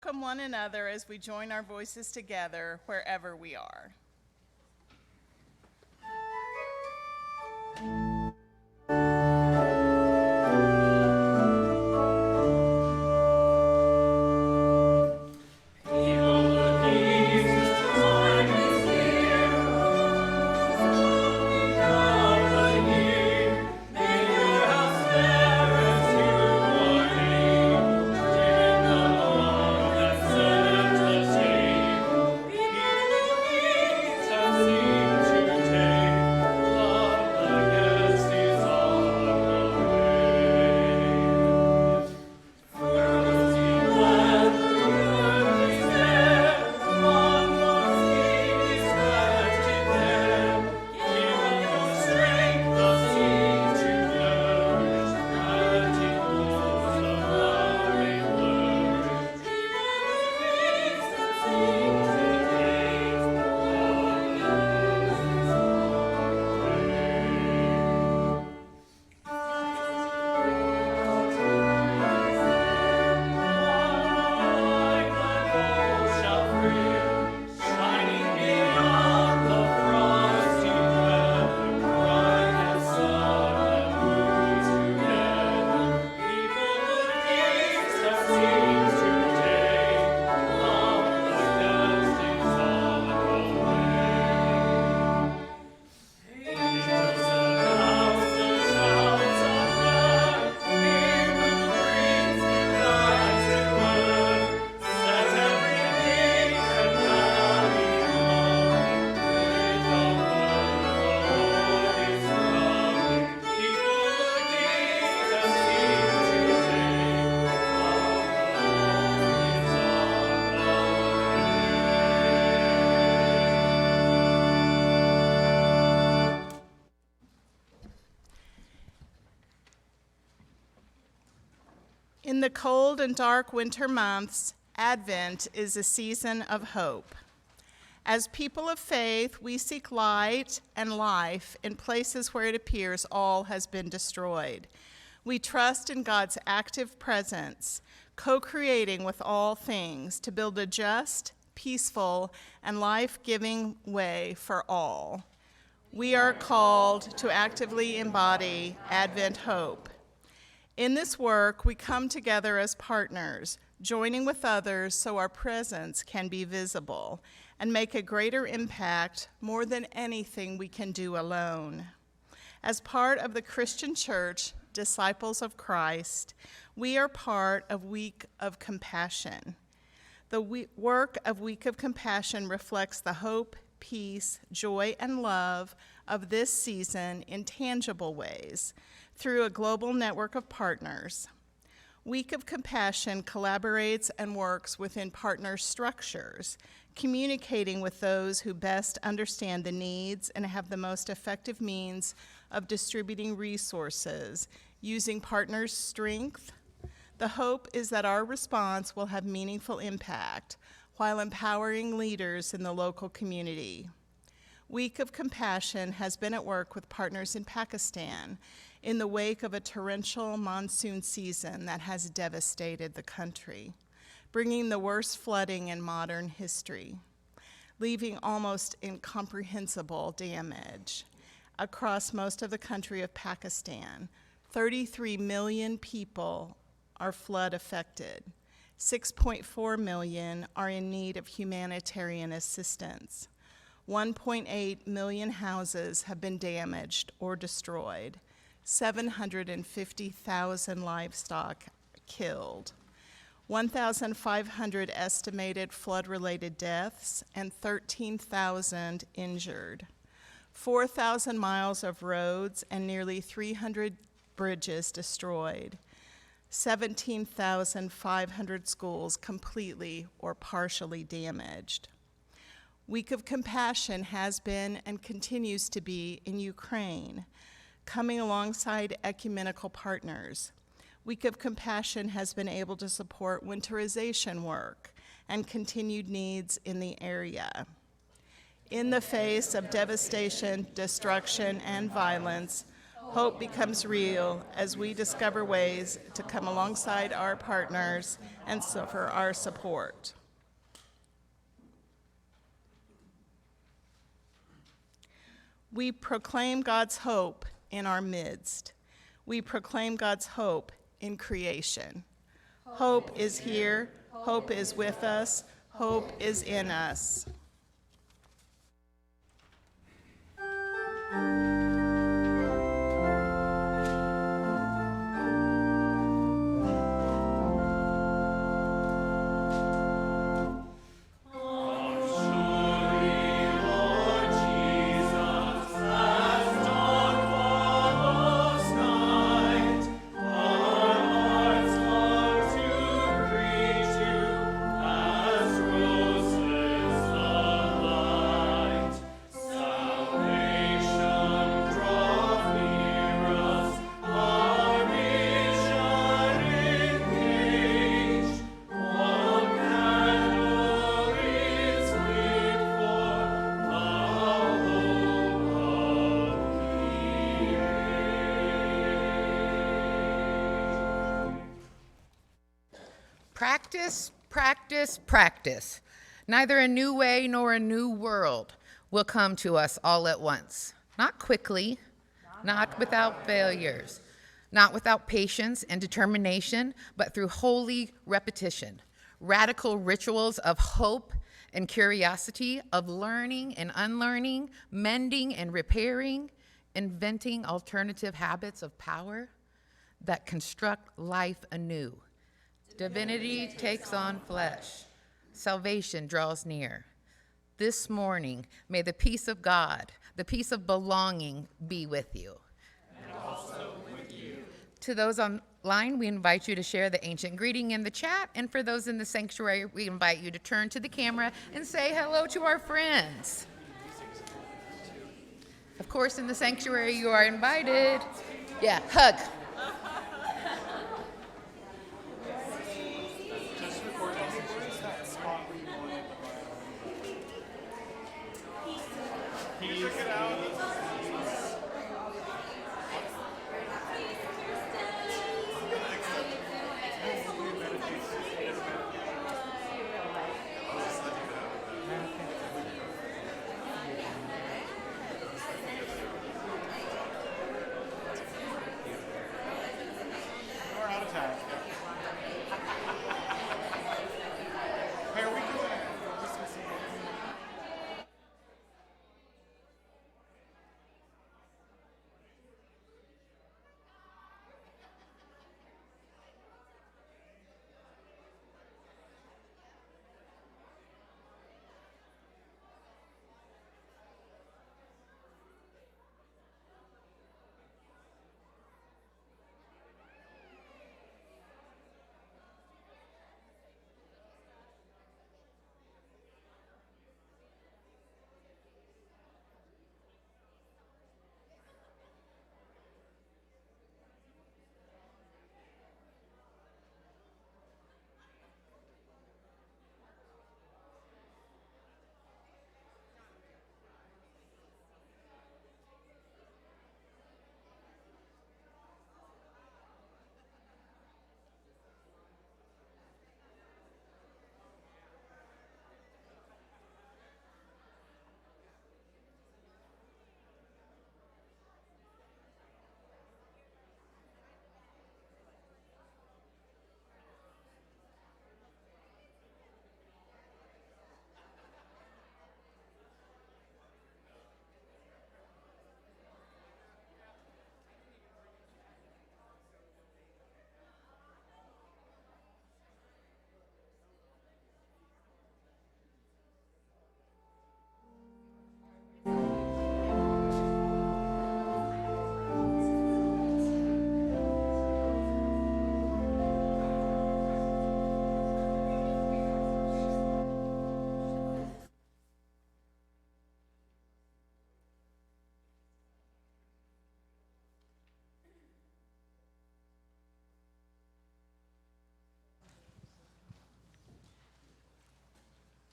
welcome one another as we join our voices together wherever we are. In the cold and dark winter months, Advent is a season of hope. As people of faith, we seek light and life in places where it appears all has been destroyed. We trust in God's active presence, co-creating with all things to build a just, peaceful, and life-giving way for all. We are called to actively embody Advent hope. In this work, we come together as partners, joining with others so our presence can be visible and make a greater impact more than anything we can do alone. As part of the Christian Church, Disciples of Christ, we are part of Week of Compassion. The work of Week of Compassion reflects the hope, peace, joy, and love of this season in tangible ways, through a global network of partners. Week of Compassion collaborates and works within partner structures, communicating with those who best understand the needs and have the most effective means of distributing resources, using partners' strength. The hope is that our response will have meaningful impact while empowering leaders in the local community. Week of Compassion has been at work with partners in Pakistan in the wake of a torrential monsoon season that has devastated the country, bringing the worst flooding in modern history, leaving almost incomprehensible damage across most of the country of Pakistan. 33 million people are flood affected. 6.4 million are in need of humanitarian assistance. 1.8 million houses have been damaged or destroyed. 750,000 livestock killed. 1,500 estimated flood-related deaths and 13,000 injured. 4,000 miles of roads and nearly 300 bridges destroyed. 17,500 schools completely or partially damaged. Week of Compassion has been and continues to be in Ukraine, coming alongside ecumenical partners. Week of Compassion has been able to support winterization work and continued needs in the area. In the face of devastation, destruction, and violence, Hope becomes real as we discover ways to come alongside our partners and for our support. We proclaim God's hope in our midst. We proclaim God's hope in creation. Hope is here. Hope is with us. Hope is in us. Practice, practice, practice. Neither a new way nor a new world will come to us all at once. Not quickly, not without failures, not without patience and determination, but through holy repetition, radical rituals of hope and curiosity, of learning and unlearning, mending and repairing, inventing alternative habits of power that construct life anew. Divinity takes on flesh. Salvation draws near. This morning, may the peace of God, the peace of belonging, be with you. And also with you. To those online, we invite you to share the ancient greeting in the chat. And for those in the sanctuary, we invite you to turn to the camera and say hello to our friends. Of course, in the sanctuary, you are invited. Yeah, hug.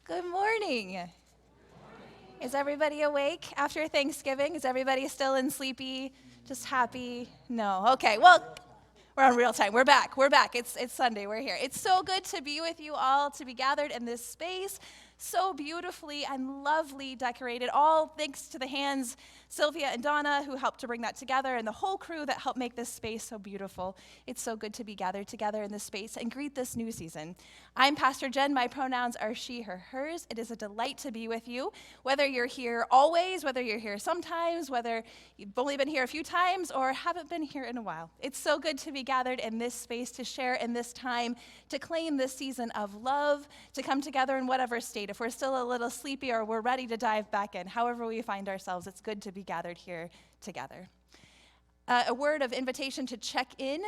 Good morning. Is everybody awake after Thanksgiving? Is everybody still in sleepy, just happy? No. Okay, well, we're on real time. We're back. It's Sunday. We're here. It's so good to be with you all, to be gathered in this space, so beautifully and lovely decorated, all thanks to the hands, Sylvia and Dena, who helped to bring that together, and the whole crew that helped make this space so beautiful. It's so good to be gathered together in this space and greet this new season. I'm Pastor Jen. My pronouns are she, her, hers. It is a delight to be with you, whether you're here always, whether you're here sometimes, whether you've only been here a few times or haven't been here in a while. It's so good to be gathered in this space, to share in this time, to claim this season of love, to come together in whatever state. If we're still a little sleepy or we're ready to dive back in, however we find ourselves, it's good to be gathered here together. A word of invitation to check in.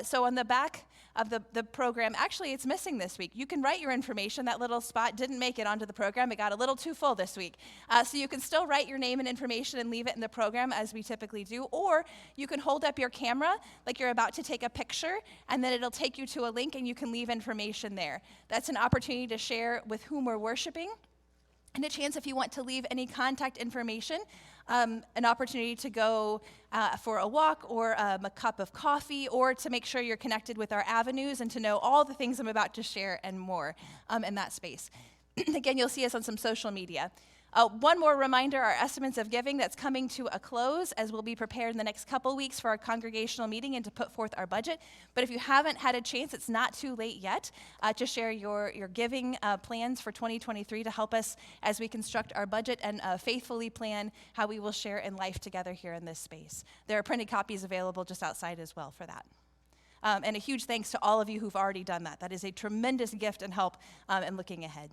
So on the back of the program, actually it's missing this week. You can write your information. That little spot didn't make it onto the program. It got a little too full this week. So you can still write your name and information and leave it in the program as we typically do, or you can hold up your camera like you're about to take a picture, and then it'll take you to a link and you can leave information there. That's an opportunity to share with whom we're worshiping, and a chance if you want to leave any contact information, an opportunity to go for a walk or a cup of coffee, or to make sure you're connected with our avenues and to know all the things I'm about to share and more in that space. Again, you'll see us on some social media. One more reminder, our estimates of giving, that's coming to a close as we'll be prepared in the next couple weeks for our congregational meeting and to put forth our budget. But if you haven't had a chance, it's not too late yet to share your giving plans for 2023 to help us as we construct our budget and faithfully plan how we will share in life together here in this space. There are printed copies available just outside as well for that. And a huge thanks to all of you who've already done that. That is a tremendous gift and help in looking ahead.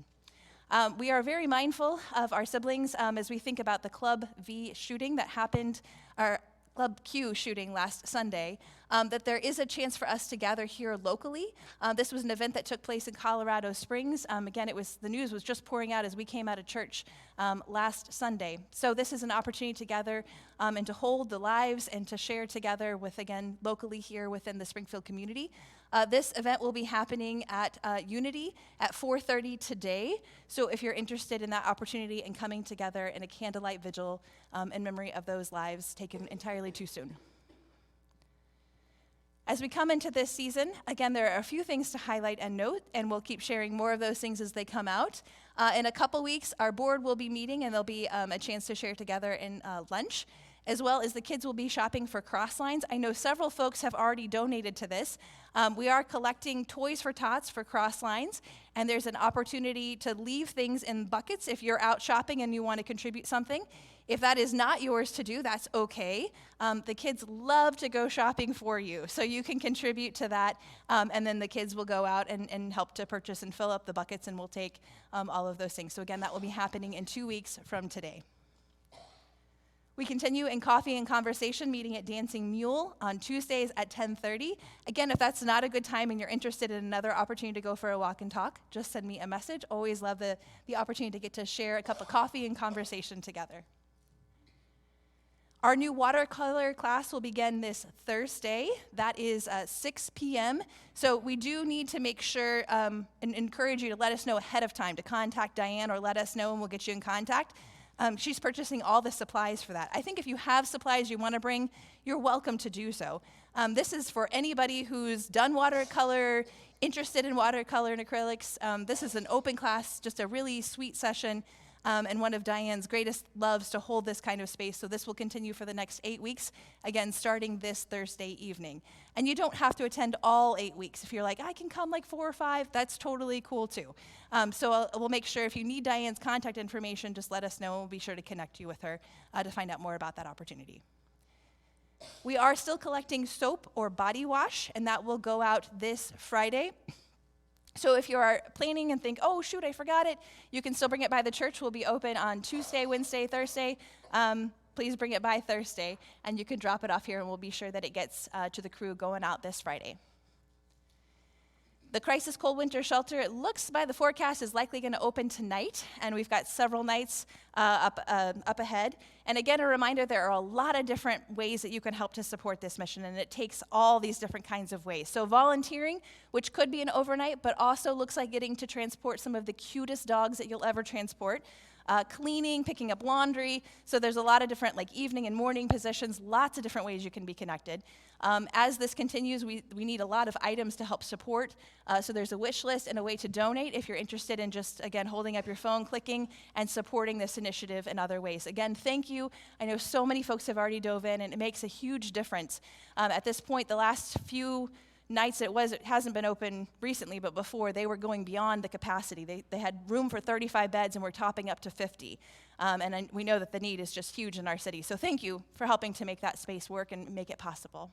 We are very mindful of our siblings as we think about the Club V shooting that happened, our Club Q shooting last Sunday, that there is a chance for us to gather here locally. This was an event that took place in Colorado Springs. Again, the news was just pouring out as we came out of church last Sunday. So this is an opportunity to gather and to hold the lives and to share together with, again, locally here within the Springfield community. This event will be happening at Unity at 4:30 today. So if you're interested in that opportunity and coming together in a candlelight vigil in memory of those lives taken entirely too soon. As we come into this season, again, there are a few things to highlight and note, and we'll keep sharing more of those things as they come out. In a couple weeks, our board will be meeting, and there'll be a chance to share together in lunch, as well as the kids will be shopping for cross lines. I know several folks have already donated to this. We are collecting toys for tots for cross lines, and there's an opportunity to leave things in buckets if you're out shopping and you want to contribute something. If that is not yours to do, that's okay. The kids love to go shopping for you, so you can contribute to that, and then the kids will go out and help to purchase and fill up the buckets, and we'll take all of those things. So again, that will be happening in 2 weeks from today. We continue in coffee and conversation meeting at Dancing Mule on Tuesdays at 10:30. Again, if that's not a good time and you're interested in another opportunity to go for a walk and talk, just send me a message. Always love the opportunity to get to share a cup of coffee and conversation together. Our new watercolor class will begin this Thursday. That is 6 p.m. So we do need to make sure and encourage you to let us know ahead of time, to contact Diane or let us know and we'll get you in contact. She's purchasing all the supplies for that. I think if you have supplies you want to bring, you're welcome to do so. This is for anybody who's done watercolor, interested in watercolor and acrylics. This is an open class, just a really sweet session, and one of Diane's greatest loves to hold this kind of space. So this will continue for the next 8 weeks, again, starting this Thursday evening. And you don't have to attend all 8 weeks. If you're like, I can come like 4 or 5, that's totally cool too. So we'll make sure if you need Diane's contact information, just let us know. We'll be sure to connect you with her to find out more about that opportunity. We are still collecting soap or body wash, and that will go out this Friday. So if you are planning and think, oh, shoot, I forgot it, you can still bring it by the church. We'll be open on Tuesday, Wednesday, Thursday. Please bring it by Thursday, and you can drop it off here, and we'll be sure that it gets to the crew going out this Friday. The Crisis Cold Winter Shelter, it looks by the forecast, is likely going to open tonight, and we've got several nights up ahead. And again, a reminder, there are a lot of different ways that you can help to support this mission, and it takes all these different kinds of ways. So volunteering, which could be an overnight, but also looks like getting to transport some of the cutest dogs that you'll ever transport. cleaning, picking up laundry. So there's a lot of different like evening and morning positions, lots of different ways you can be connected. As this continues, we need a lot of items to help support. So there's a wish list and a way to donate if you're interested in just, again, holding up your phone, clicking, and supporting this initiative in other ways. Again, thank you. I know so many folks have already dove in, and it makes a huge difference. At this point, the last few nights it hasn't been open recently, but before, they were going beyond the capacity. They had room for 35 beds, and we're topping up to 50. And we know that the need is just huge in our city. So thank you for helping to make that space work and make it possible.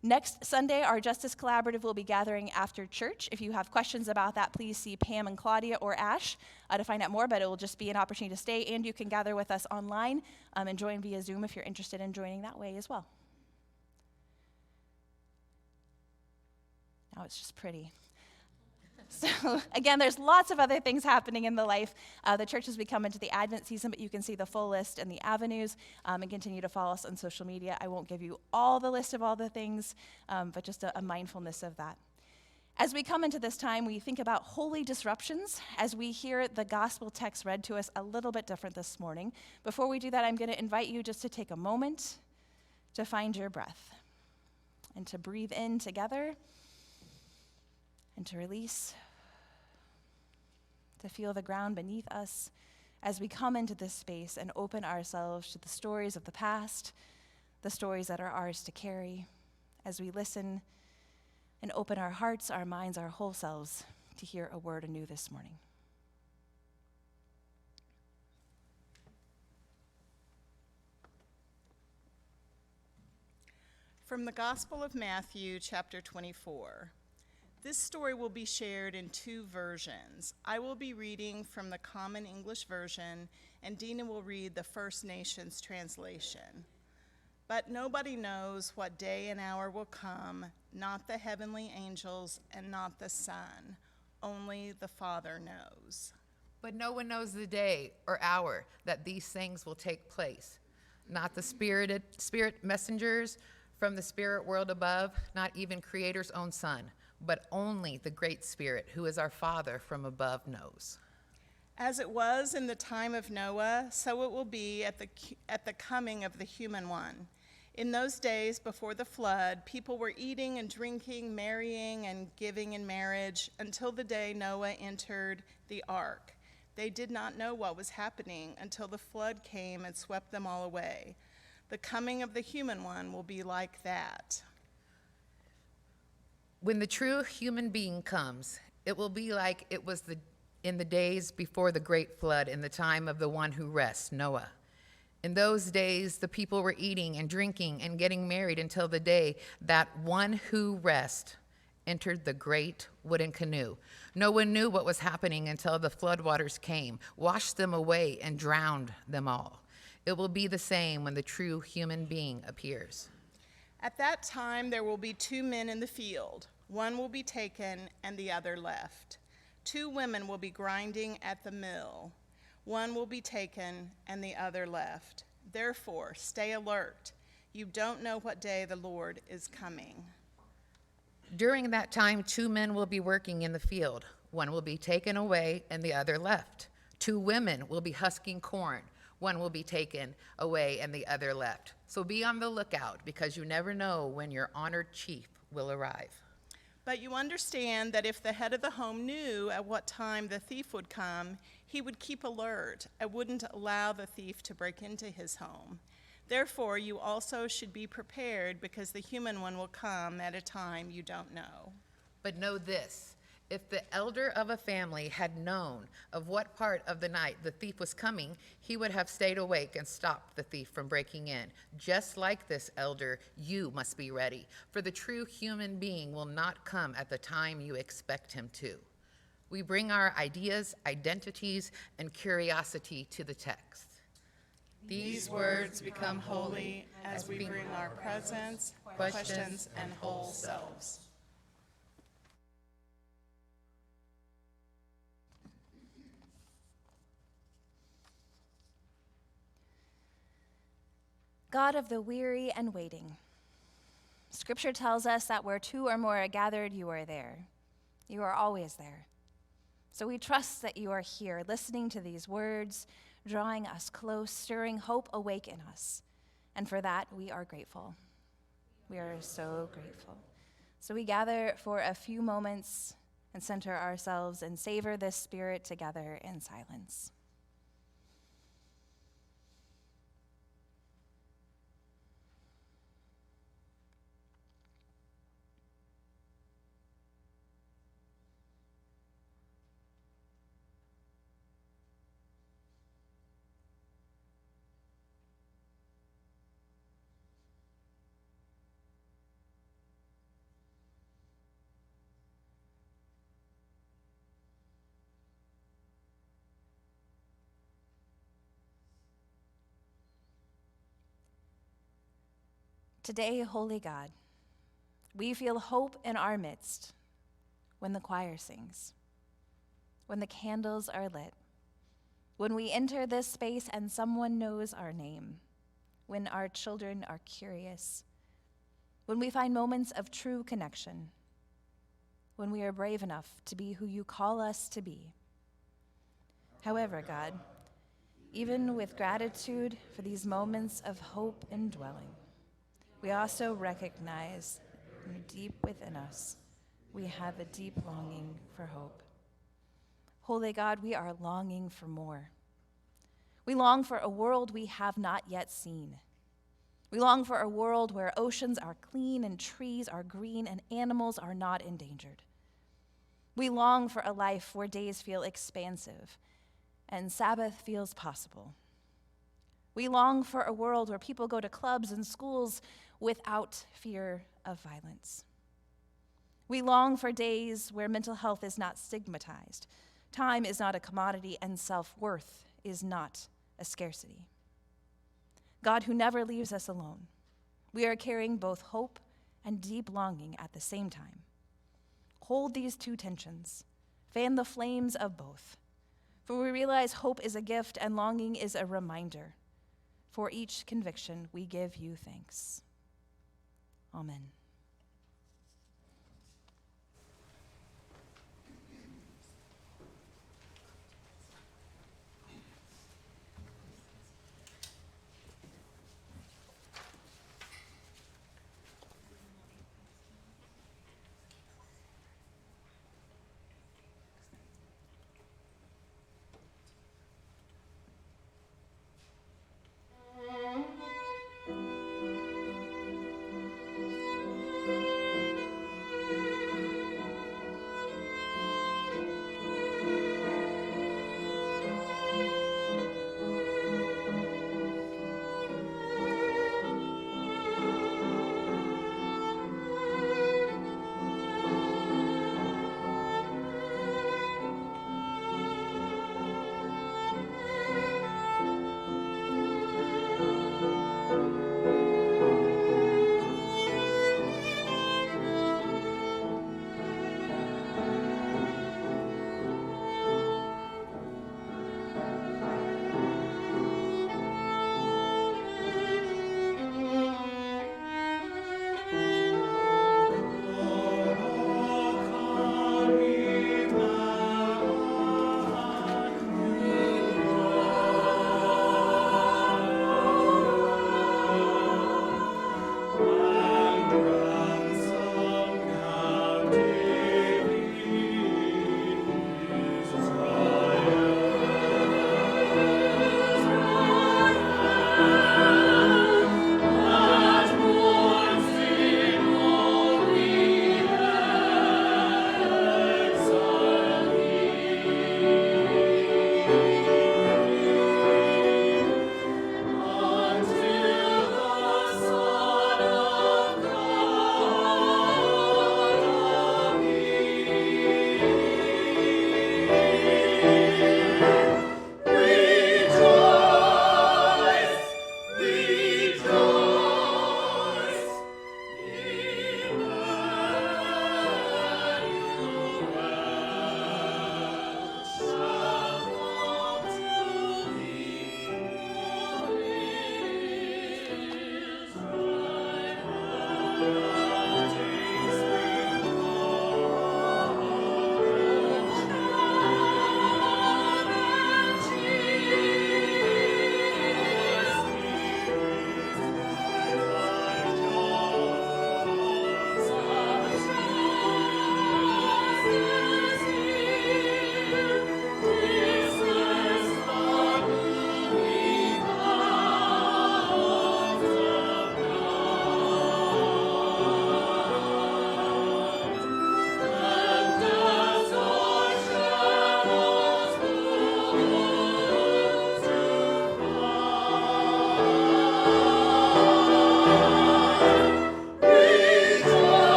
Next Sunday, our Justice Collaborative will be gathering after church. If you have questions about that, please see Pam and Claudia or Ash to find out more, but it will just be an opportunity to stay, and you can gather with us online and join via Zoom if you're interested in joining that way as well. Now it's just pretty. So again, there's lots of other things happening in the life. The church as we come into the Advent season, but you can see the full list and the avenues and continue to follow us on social media. I won't give you all the list of all the things, but just a mindfulness of that. As we come into this time, we think about holy disruptions as we hear the gospel text read to us a little bit different this morning. Before we do that, I'm going to invite you just to take a moment to find your breath and to breathe in together and to release, to feel the ground beneath us as we come into this space and open ourselves to the stories of the past, the stories that are ours to carry, as we listen and open our hearts, our minds, our whole selves to hear a word anew this morning. From the Gospel of Matthew, chapter 24. This story will be shared in two versions. I will be reading from the Common English Version, and Dena will read the First Nations translation. But nobody knows what day and hour will come, not the heavenly angels and not the Son. Only the Father knows. But no one knows the day or hour that these things will take place. Not the spirit messengers from the spirit world above, not even Creator's own Son, but only the great Spirit, who is our Father from above, knows. As it was in the time of Noah, so it will be at the coming of the human one. In those days before the flood, people were eating and drinking, marrying and giving in marriage until the day Noah entered the ark. They did not know what was happening until the flood came and swept them all away. The coming of the human one will be like that. When the true human being comes, it will be like it was in the days before the great flood, in the time of the one who rests, Noah. In those days, the people were eating and drinking and getting married until the day that one who rests entered the great wooden canoe. No one knew what was happening until the floodwaters came, washed them away, and drowned them all. It will be the same when the true human being appears. At that time, there will be two men in the field. One will be taken and the other left. Two women will be grinding at the mill. One will be taken and the other left. Therefore, stay alert. You don't know what day the Lord is coming. During that time, two men will be working in the field. One will be taken away and the other left. Two women will be husking corn. One will be taken away and the other left. So be on the lookout, because you never know when your honored chief will arrive. But you understand that if the head of the home knew at what time the thief would come, he would keep alert and wouldn't allow the thief to break into his home. Therefore, you also should be prepared, because the human one will come at a time you don't know. But know this, if the elder of a family had known of what part of the night the thief was coming, he would have stayed awake and stopped the thief from breaking in. Just like this elder, you must be ready, for the true human being will not come at the time you expect him to. We bring our ideas, identities, and curiosity to the text. These words become holy as we bring our presence, questions, and whole selves. God of the weary and waiting. Scripture tells us that where two or more are gathered, you are there. You are always there. So we trust that you are here, listening to these words, drawing us close, stirring hope awake in us. And for that, we are grateful. We are so grateful. So we gather for a few moments and center ourselves and savor this spirit together in silence. Today, Holy God, we feel hope in our midst when the choir sings, when the candles are lit, when we enter this space and someone knows our name, when our children are curious, when we find moments of true connection, when we are brave enough to be who you call us to be. However, God, even with gratitude for these moments of hope and dwelling, we also recognize deep within us, we have a deep longing for hope. Holy God, we are longing for more. We long for a world we have not yet seen. We long for a world where oceans are clean and trees are green and animals are not endangered. We long for a life where days feel expansive and Sabbath feels possible. We long for a world where people go to clubs and schools without fear of violence. We long for days where mental health is not stigmatized, time is not a commodity, and self-worth is not a scarcity. God, who never leaves us alone, we are carrying both hope and deep longing at the same time. Hold these two tensions, fan the flames of both, for we realize hope is a gift and longing is a reminder. For each conviction, we give you thanks. Amen.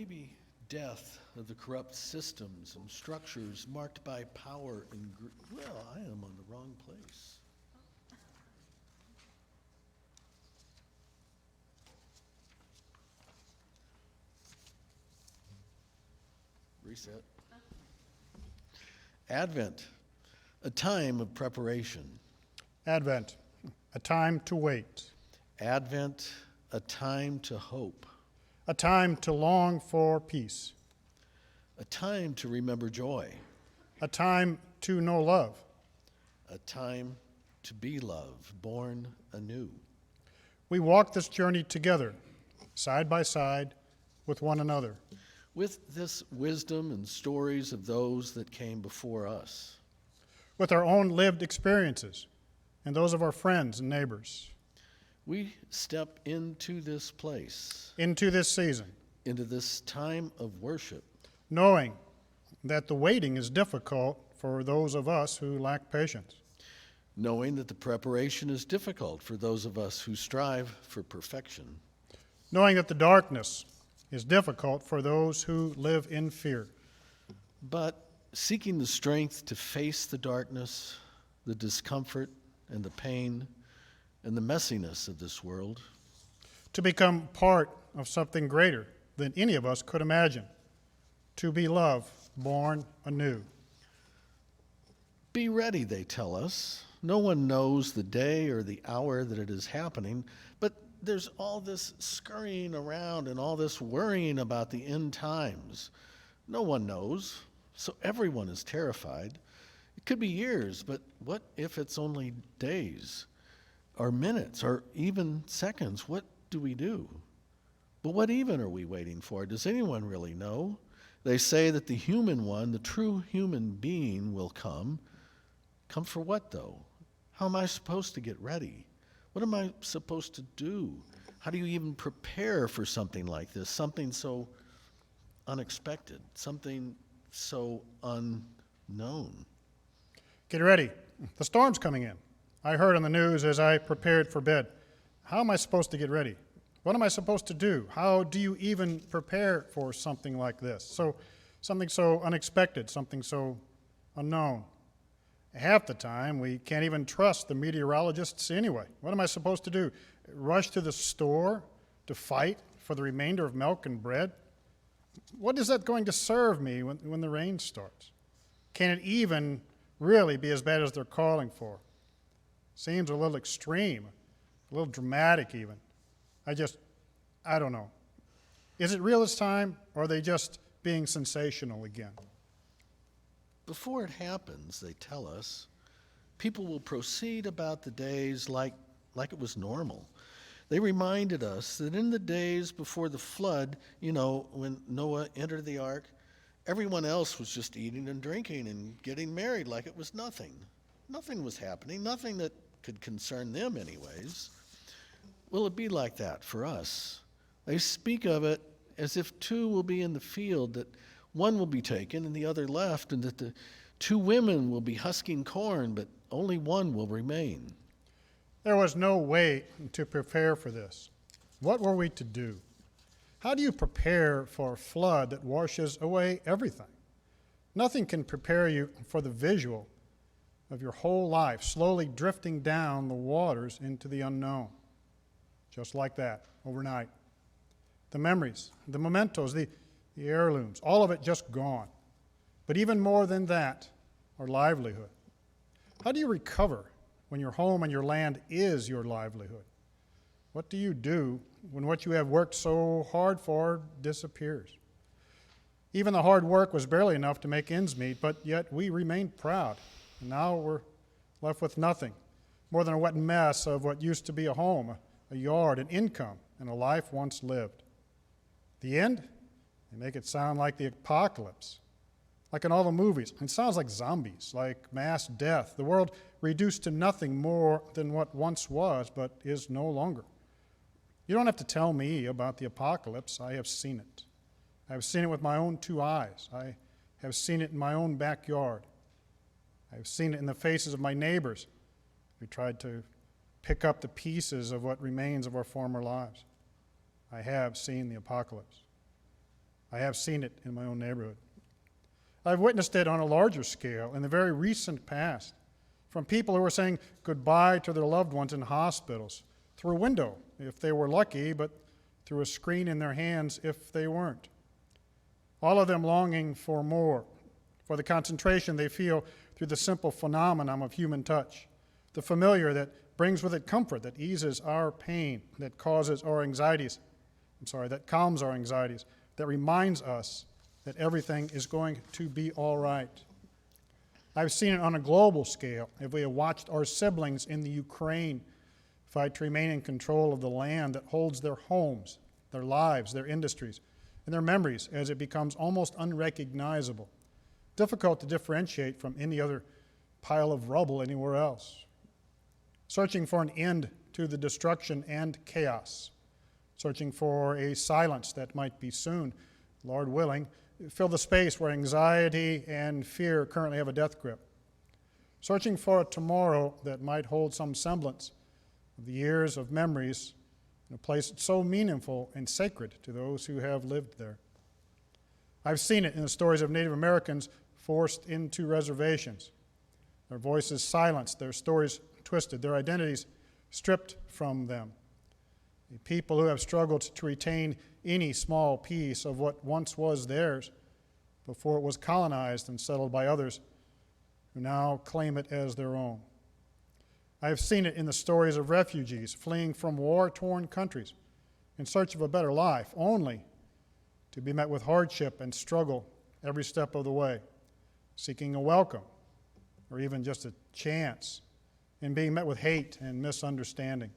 maybe death of the corrupt systems and structures marked by power and well, I am on the wrong place. Reset. Advent, a time of preparation. Advent, a time to wait. Advent, a time to hope. A time to long for peace. A time to remember joy. A time to know love. A time to be love, born anew. We walk this journey together, side by side, with one another. With this wisdom and stories of those that came before us. With our own lived experiences and those of our friends and neighbors. We step into this place. Into this season. Into this time of worship. Knowing that the waiting is difficult for those of us who lack patience. Knowing that the preparation is difficult for those of us who strive for perfection. Knowing that the darkness is difficult for those who live in fear. But seeking the strength to face the darkness, the discomfort, and the pain, and the messiness of this world. To become part of something greater than any of us could imagine. To be love, born anew. Be ready, they tell us. No one knows the day or the hour that it is happening, but there's all this scurrying around and all this worrying about the end times. No one knows, so everyone is terrified. It could be years, but what if it's only days or minutes or even seconds? What do we do? But what even are we waiting for? Does anyone really know? They say that the human one, the true human being, will come. Come for what, though? How am I supposed to get ready? What am I supposed to do? How do you even prepare for something like this? Something so unexpected, something so unknown. Get ready. The storm's coming in. I heard on the news as I prepared for bed. How am I supposed to get ready? What am I supposed to do? How do you even prepare for something like this? Something so unexpected, something so unknown. Half the time, we can't even trust the meteorologists anyway. What am I supposed to do? Rush to the store to fight for the remainder of milk and bread? What is that going to serve me when the rain starts? Can it even really be as bad as they're calling for? Seems a little extreme, a little dramatic even. I don't know. Is it real this time, or are they just being sensational again? Before it happens, they tell us, people will proceed about the days like it was normal. They reminded us that in the days before the flood, when Noah entered the ark, everyone else was just eating and drinking and getting married like it was nothing. Nothing was happening, nothing that could concern them anyways. Will it be like that for us? They speak of it as if two will be in the field, that one will be taken and the other left, and that the two women will be husking corn, but only one will remain. There was no way to prepare for this. What were we to do? How do you prepare for a flood that washes away everything? Nothing can prepare you for the visual of your whole life slowly drifting down the waters into the unknown. Just like that, overnight. The memories, the mementos, the heirlooms, all of it just gone. But even more than that, our livelihood. How do you recover when your home and your land is your livelihood? What do you do when what you have worked so hard for disappears? Even the hard work was barely enough to make ends meet, but yet we remained proud. And now we're left with nothing more than a wet mess of what used to be a home, a yard, an income, and a life once lived. The end? They make it sound like the apocalypse, like in all the movies. It sounds like zombies, like mass death, the world reduced to nothing more than what once was but is no longer. You don't have to tell me about the apocalypse. I have seen it. I have seen it with my own two eyes. I have seen it in my own backyard. I have seen it in the faces of my neighbors who tried to pick up the pieces of what remains of our former lives. I have seen the apocalypse. I have seen it in my own neighborhood. I've witnessed it on a larger scale in the very recent past, from people who were saying goodbye to their loved ones in hospitals, through a window if they were lucky, but through a screen in their hands if they weren't. All of them longing for more, for the concentration they feel through the simple phenomenon of human touch, the familiar that brings with it comfort, that eases our pain, that calms our anxieties, that reminds us that everything is going to be all right. I've seen it on a global scale if we have watched our siblings in the Ukraine fight to remain in control of the land that holds their homes, their lives, their industries, and their memories as it becomes almost unrecognizable, difficult to differentiate from any other pile of rubble anywhere else. Searching for an end to the destruction and chaos, searching for a silence that might be soon, Lord willing, fill the space where anxiety and fear currently have a death grip, searching for a tomorrow that might hold some semblance of the years of memories in a place so meaningful and sacred to those who have lived there. I've seen it in the stories of Native Americans forced into reservations, their voices silenced, their stories twisted, their identities stripped from them. The people who have struggled to retain any small piece of what once was theirs before it was colonized and settled by others who now claim it as their own. I have seen it in the stories of refugees fleeing from war-torn countries in search of a better life, only to be met with hardship and struggle every step of the way, seeking a welcome or even just a chance, and being met with hate and misunderstanding.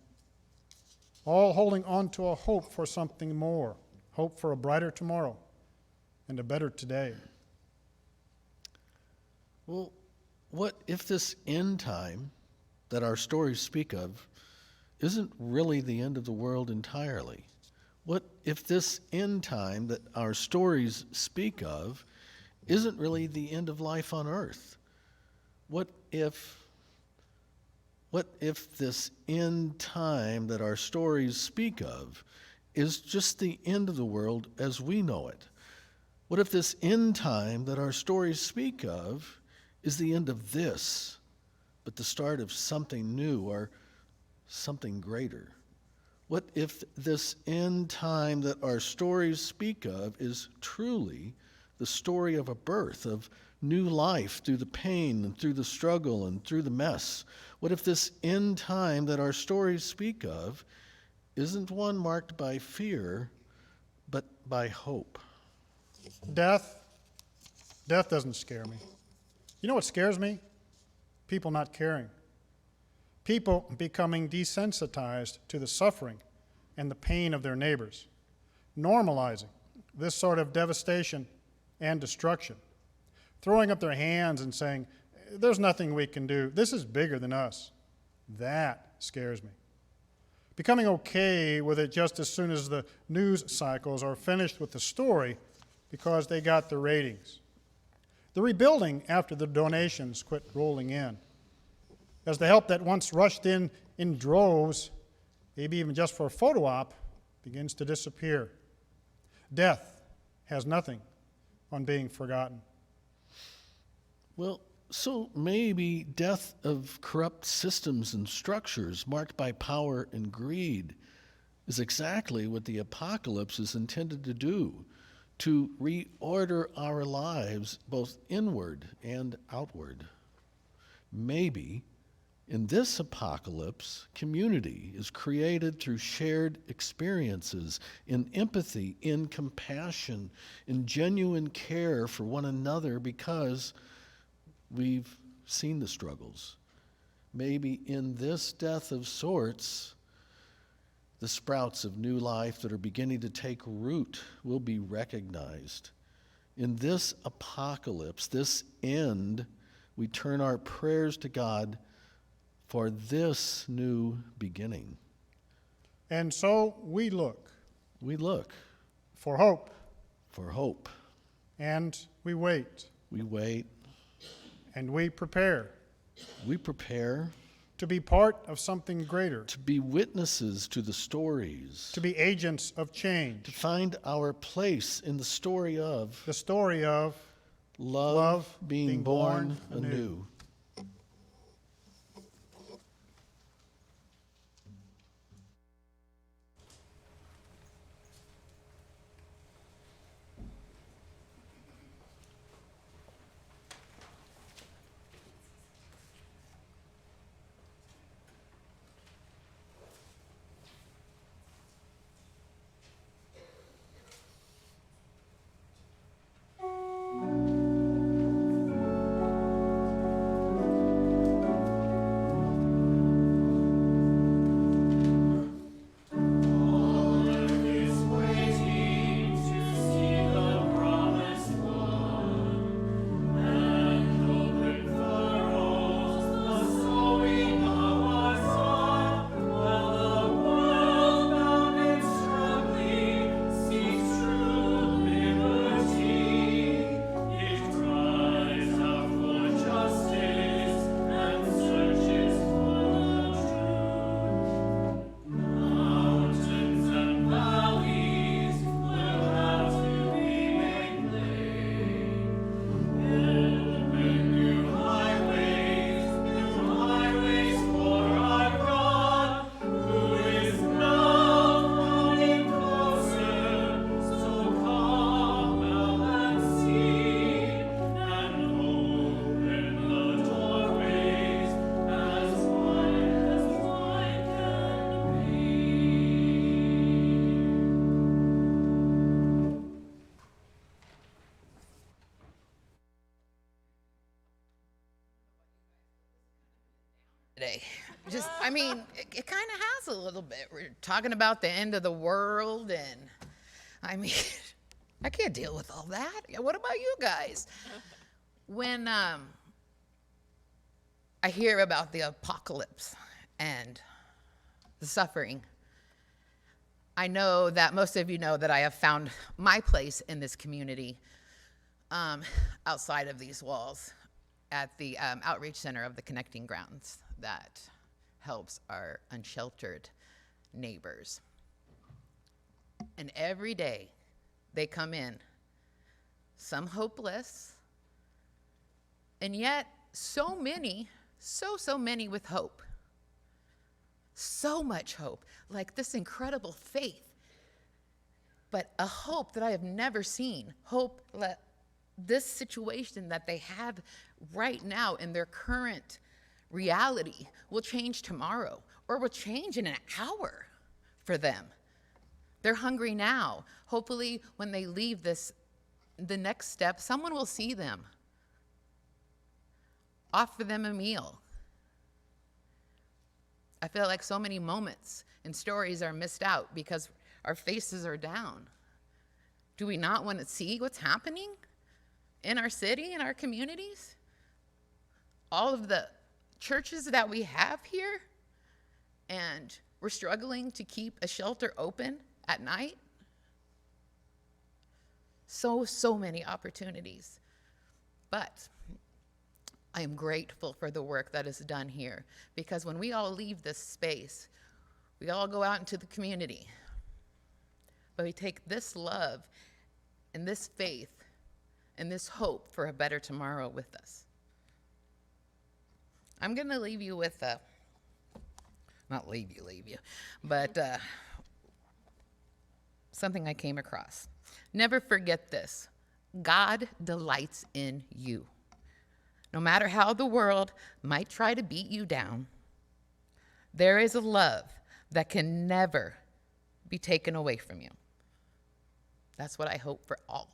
All holding on to a hope for something more, hope for a brighter tomorrow and a better today. Well, what if this end time that our stories speak of isn't really the end of the world entirely? What if this end time that our stories speak of isn't really the end of life on earth? What if this end time that our stories speak of is just the end of the world as we know it? What if this end time that our stories speak of is the end of this, but the start of something new or something greater? What if this end time that our stories speak of is truly the story of a birth, of new life through the pain and through the struggle and through the mess? What if this end time that our stories speak of isn't one marked by fear, but by hope? Death doesn't scare me. You know what scares me? People not caring. People becoming desensitized to the suffering and the pain of their neighbors, normalizing this sort of devastation and destruction, throwing up their hands and saying, there's nothing we can do. This is bigger than us. That scares me. Becoming okay with it just as soon as the news cycles are finished with the story because they got the ratings. The rebuilding after the donations quit rolling in. As the help that once rushed in droves, maybe even just for a photo op, begins to disappear. Death has nothing on being forgotten. Well, so maybe death of corrupt systems and structures marked by power and greed is exactly what the apocalypse is intended to do, to reorder our lives both inward and outward. Maybe in this apocalypse, community is created through shared experiences, in empathy, in compassion, in genuine care for one another because we've seen the struggles. Maybe in this death of sorts, the sprouts of new life that are beginning to take root will be recognized. In this apocalypse, this end, we turn our prayers to God for this new beginning. And so we look. We look. For hope. For hope. And we wait. We wait. And we prepare. We prepare. to be part of something greater, to be witnesses to the stories, to be agents of to change, find our place in the story of the story of love being born anew. anew. Today. Just, I mean, it kind of has a little bit. We're talking about the end of the world, and I mean, I can't deal with all that. What about you guys? When I hear about the apocalypse and the suffering, I know that most of you know that I have found my place in this community outside of these walls at the outreach center of the Connecting Grounds that helps our unsheltered neighbors. And every day they come in, some hopeless, and yet so many with hope. So much hope, like this incredible faith, but a hope that I have never seen. Hope that this situation that they have right now in their current reality will change tomorrow, or will change in an hour for them. They're hungry now. Hopefully when they leave this, the next step, someone will see them, offer them a meal. I feel like so many moments and stories are missed out because our faces are down. Do we not want to see what's happening in our city, in our communities? All of the churches that we have here, and we're struggling to keep a shelter open at night. So many opportunities. But I am grateful for the work that is done here, because when we all leave this space, we all go out into the community, but we take this love and this faith and this hope for a better tomorrow with us. I'm going to leave you with not leave you, but something I came across. Never forget this: God delights in you. No matter how the world might try to beat you down, there is a love that can never be taken away from you. That's what I hope for all.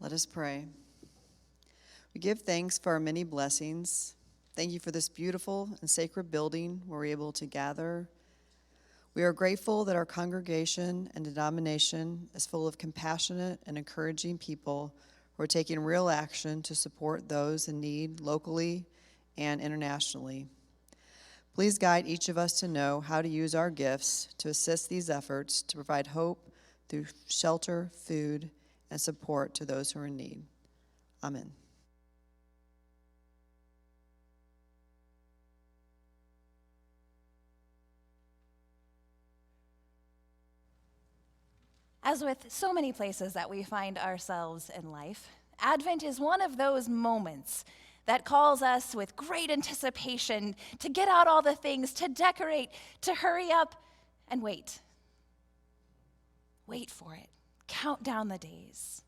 Let us pray. We give thanks for our many blessings. Thank you for this beautiful and sacred building where we're able to gather. We are grateful that our congregation and denomination is full of compassionate and encouraging people who are taking real action to support those in need locally and internationally. Please guide each of us to know how to use our gifts to assist these efforts to provide hope through shelter, food, and support to those who are in need. Amen. As with so many places that we find ourselves in life, Advent is one of those moments that calls us with great anticipation to get out all the things, to decorate, to hurry up and wait. Wait for it. Count down the days.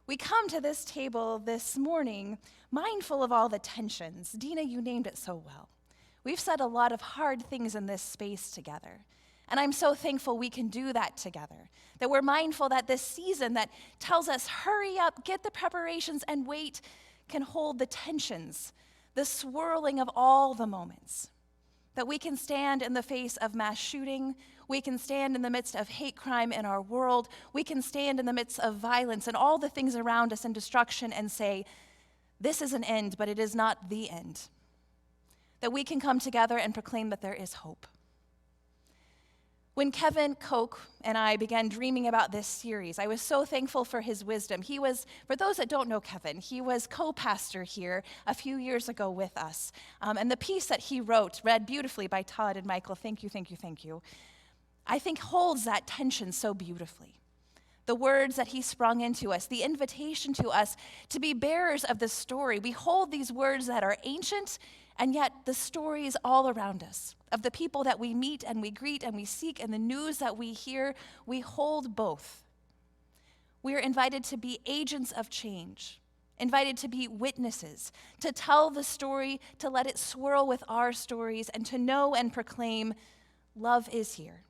We come to this table this morning mindful of all the tensions. Dena, you named it so well. We've said a lot of hard things in this space together. And I'm so thankful we can do that together, that we're mindful that this season that tells us, hurry up, get the preparations, and wait, can hold the tensions, the swirling of all the moments. That we can stand in the face of mass shooting, we can stand in the midst of hate crime in our world, we can stand in the midst of violence and all the things around us and destruction and say, this is an end, but it is not the end. That we can come together and proclaim that there is hope. When Kevin, Koch, and I began dreaming about this series, I was so thankful for his wisdom. He was, for those that don't know Kevin, he was co-pastor here a few years ago with us. And the piece that he wrote, read beautifully by Todd and Michael, thank you, I think holds that tension so beautifully. The words that he sprung into us, the invitation to us to be bearers of the story. We hold these words that are ancient, and yet the stories all around us, of the people that we meet and we greet and we seek and the news that we hear, we hold both. We are invited to be agents of change, invited to be witnesses, to tell the story, to let it swirl with our stories, and to know and proclaim love is here.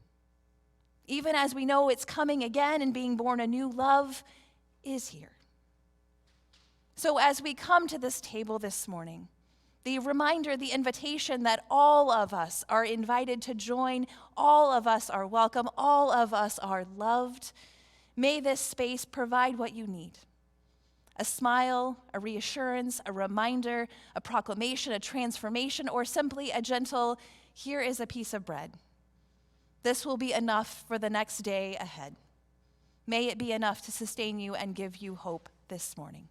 Even as we know it's coming again and being born anew, love is here. So as we come to this table this morning, the reminder, the invitation that all of us are invited to join, all of us are welcome, all of us are loved. May this space provide what you need. A smile, a reassurance, a reminder, a proclamation, a transformation, or simply a gentle, here is a piece of bread. This will be enough for the next day ahead. May it be enough to sustain you and give you hope this morning.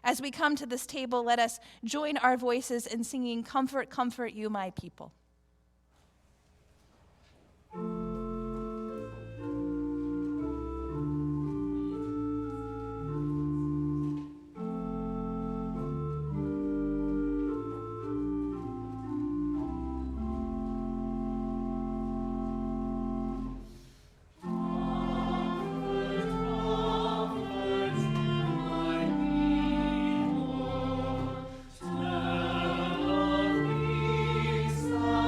As we come to this table, let us join our voices in singing, Comfort, Comfort You, My People. Tell of peace.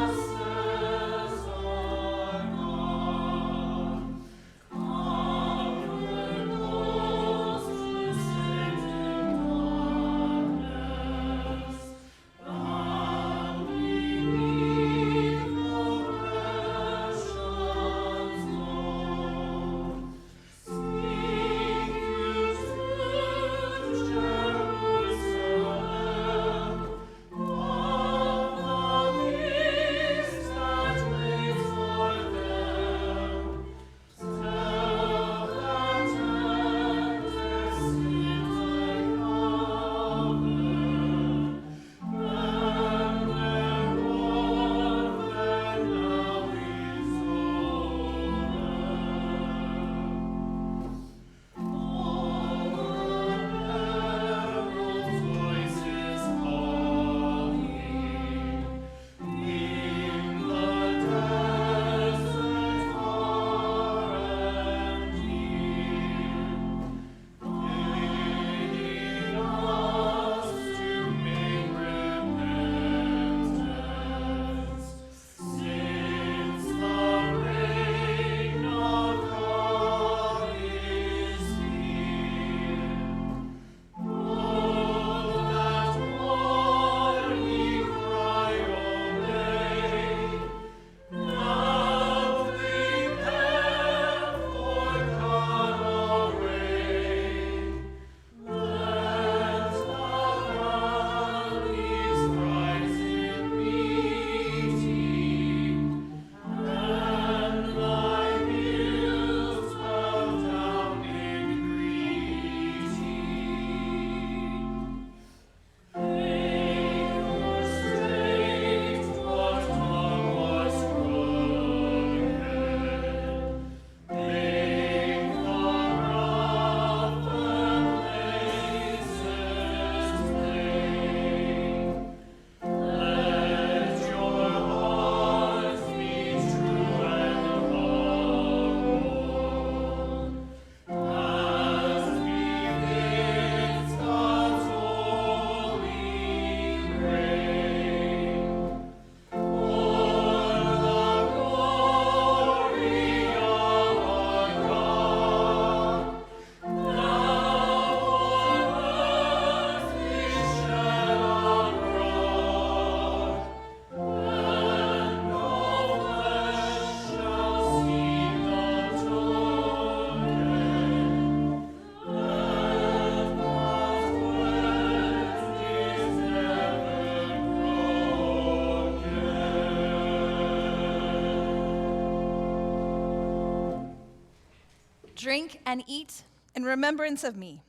Drink and eat in remembrance of me.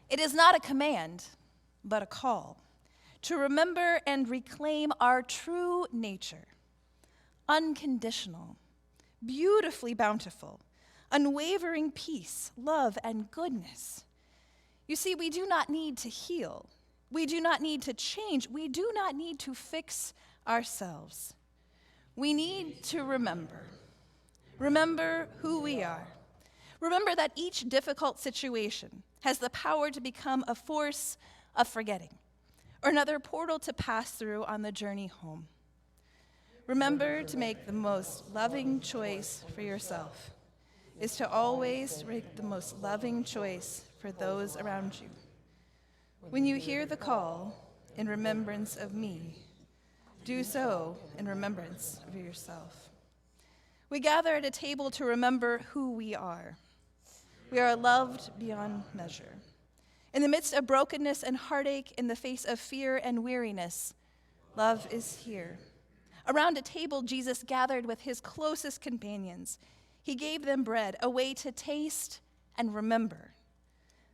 It is not a command, but a call to remember and reclaim our true nature, unconditional, beautifully bountiful, unwavering peace, love, and goodness. You see, we do not need to heal. We do not need to change. We do not need to fix ourselves. We need to remember. Remember who we are. Remember that each difficult situation has the power to become a force of forgetting or another portal to pass through on the journey home. Remember to make the most loving choice for yourself is to always make the most loving choice for those around you. When you hear the call in remembrance of me, do so in remembrance of yourself. We gather at a table to remember who we are. We are loved beyond measure. In the midst of brokenness and heartache, in the face of fear and weariness, love is here. Around a table, Jesus gathered with his closest companions. He gave them bread, a way to taste and remember.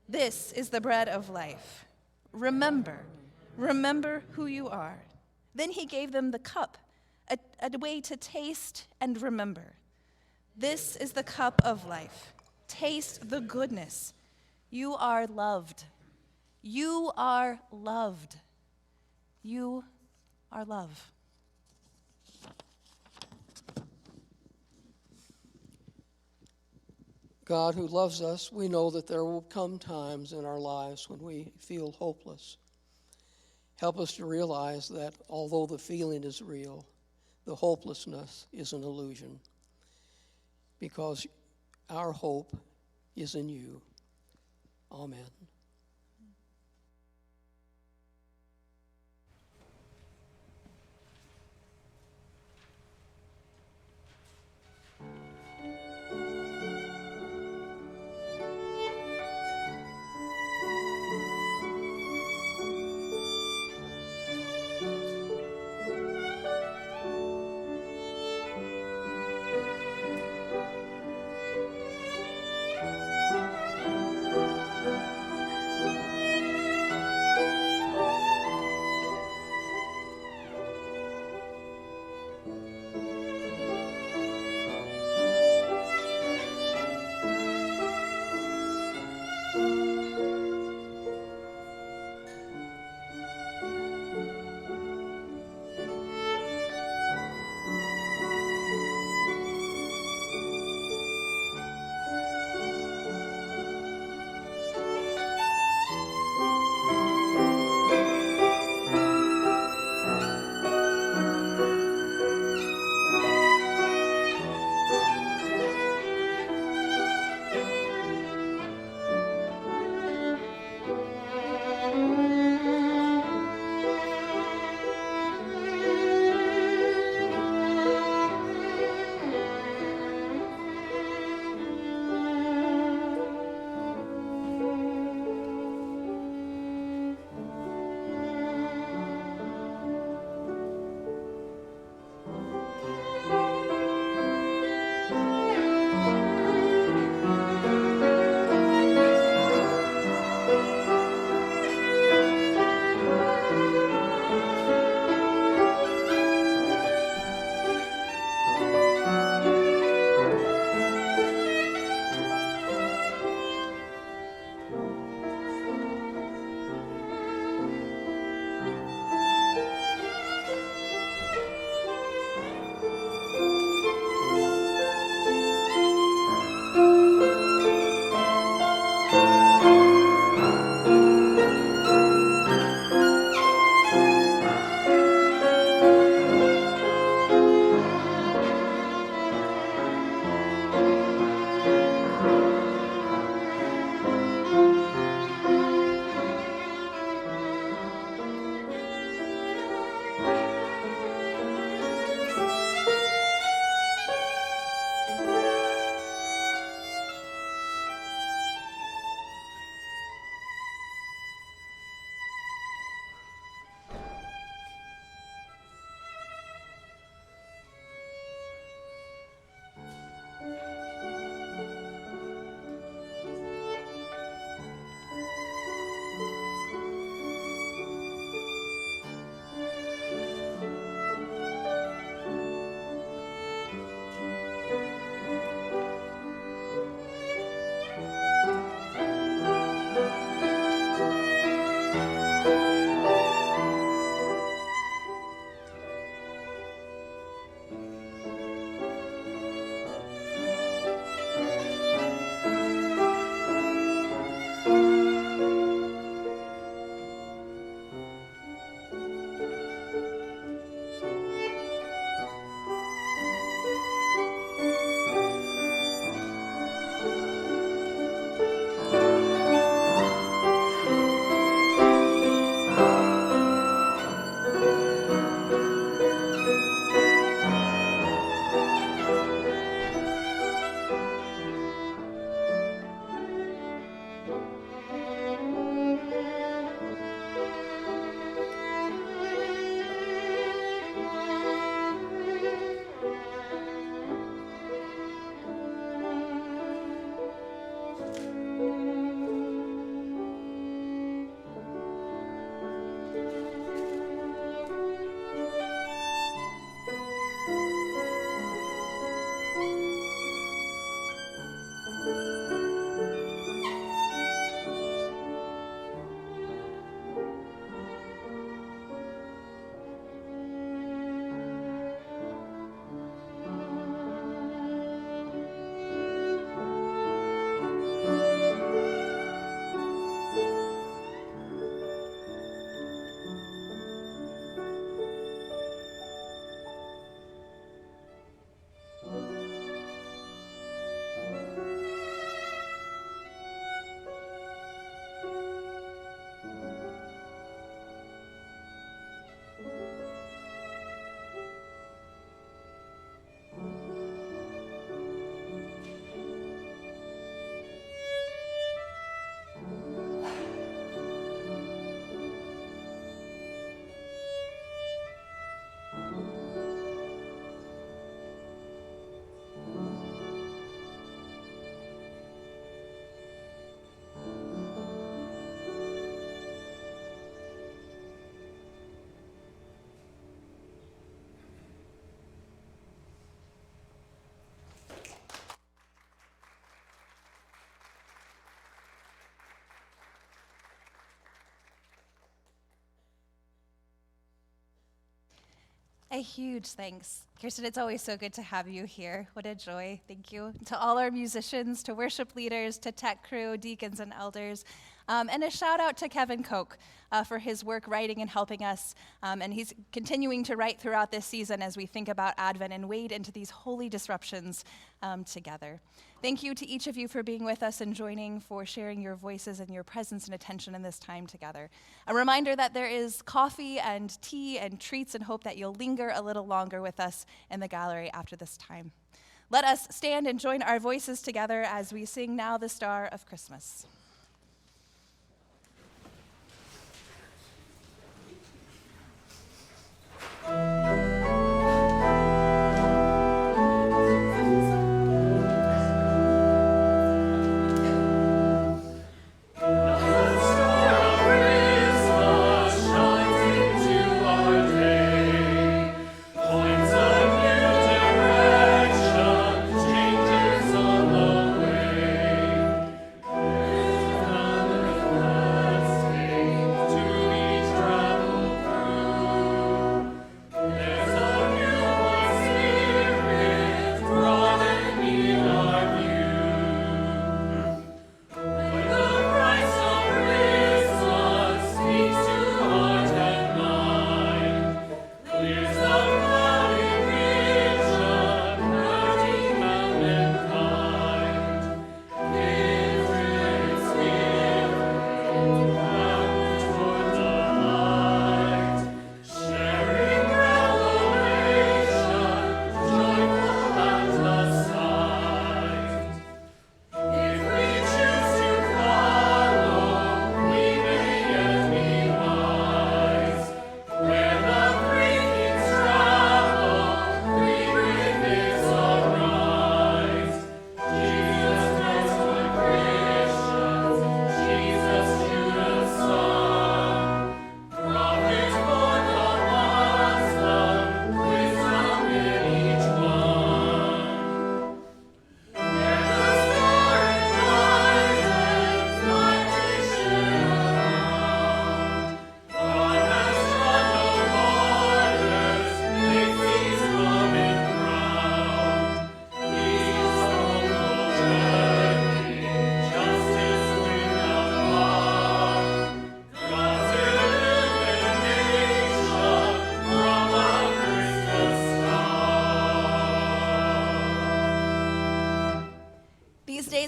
This is the bread of life. Remember who you are. Then he gave them the cup, a way to taste and remember. This is the cup of life. Taste the goodness. You are loved. You are loved. You are love. God who loves us, we know that there will come times in our lives when we feel hopeless. Help us to realize that although the feeling is real, the hopelessness is an illusion, because our hope is in you. Amen. A huge thanks. Kirsten, it's always so good to have you here. What a joy. Thank you. To all our musicians, to worship leaders, to tech crew, deacons, and elders. And a shout out to Kevin Koch for his work writing and helping us. And he's continuing to write throughout this season as we think about Advent and wade into these holy disruptions together. Thank you to each of you for being with us and joining, for sharing your voices and your presence and attention in this time together. A reminder that there is coffee and tea and treats, and hope that you'll linger a little longer with us in the gallery after this time. Let us stand and join our voices together as we sing now the Star of Christmas.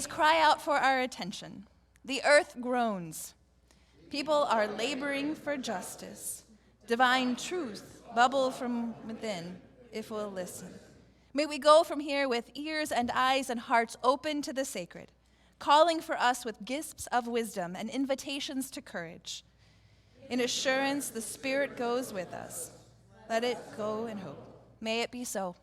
Cry out for our attention. The earth groans. People are laboring for justice. Divine truth bubble from within if we'll listen. May we go from here with ears and eyes and hearts open to the sacred, calling for us with gifts of wisdom and invitations to courage. In assurance, the Spirit goes with us. Let it go in hope. May it be so.